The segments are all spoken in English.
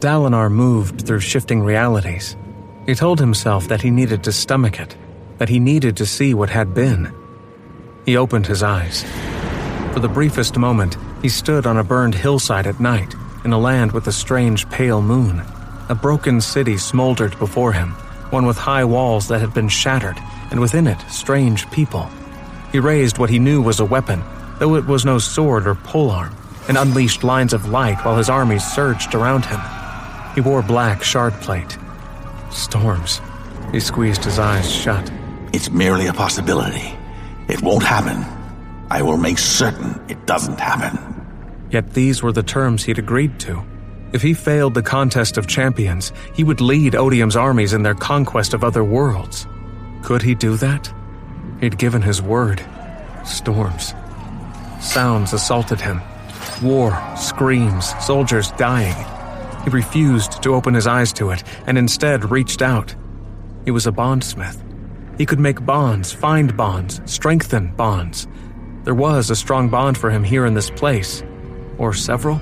Dalinar moved through shifting realities. He told himself that he needed to stomach it, that he needed to see what had been. He opened his eyes. For the briefest moment, he stood on a burned hillside at night, in a land with a strange pale moon. A broken city smoldered before him, one with high walls that had been shattered, and within it, strange people. He raised what he knew was a weapon, though it was no sword or polearm, and unleashed lines of light while his armies surged around him. He wore black shard plate. Storms. He squeezed his eyes shut. It's merely a possibility. It won't happen. I will make certain it doesn't happen. Yet these were the terms he'd agreed to. If he failed the contest of champions, he would lead Odium's armies in their conquest of other worlds. Could he do that? He'd given his word. Storms. Sounds assaulted him. War, screams, soldiers dying. He refused to open his eyes to it, and instead reached out. He was a bondsmith. He could make bonds, find bonds, strengthen bonds. There was a strong bond for him here in this place. Or several?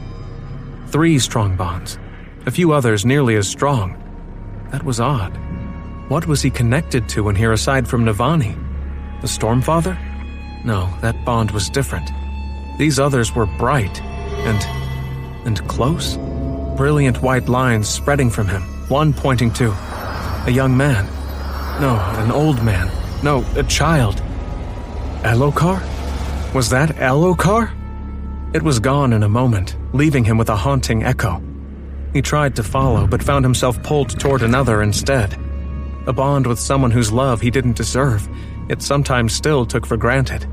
3 strong bonds. A few others nearly as strong. That was odd. What was he connected to in here aside from Navani? The Stormfather? No, that bond was different. These others were bright and close. Brilliant white lines spreading from him, one pointing to a young man. No, an old man. No, a child. Elokar? Was that Elokar? It was gone in a moment, leaving him with a haunting echo. He tried to follow, but found himself pulled toward another instead. A bond with someone whose love he didn't deserve, yet sometimes still took for granted.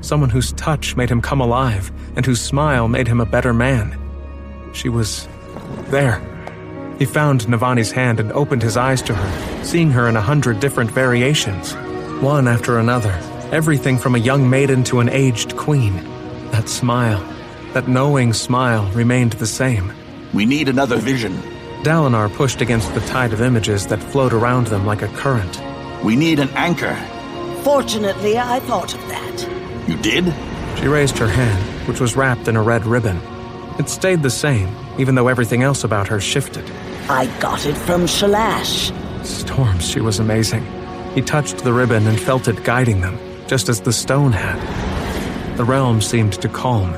Someone whose touch made him come alive, and whose smile made him a better man. She was there. He found Navani's hand and opened his eyes to her, seeing her in 100 different variations. One after another, everything from a young maiden to an aged queen. That smile, that knowing smile, remained the same. We need another vision. Dalinar pushed against the tide of images that flowed around them like a current. We need an anchor. Fortunately, I thought of that. You did? She raised her hand, which was wrapped in a red ribbon. It stayed the same, even though everything else about her shifted. I got it from Shalash. Storms, she was amazing. He touched the ribbon and felt it guiding them, just as the stone had. The realm seemed to calm.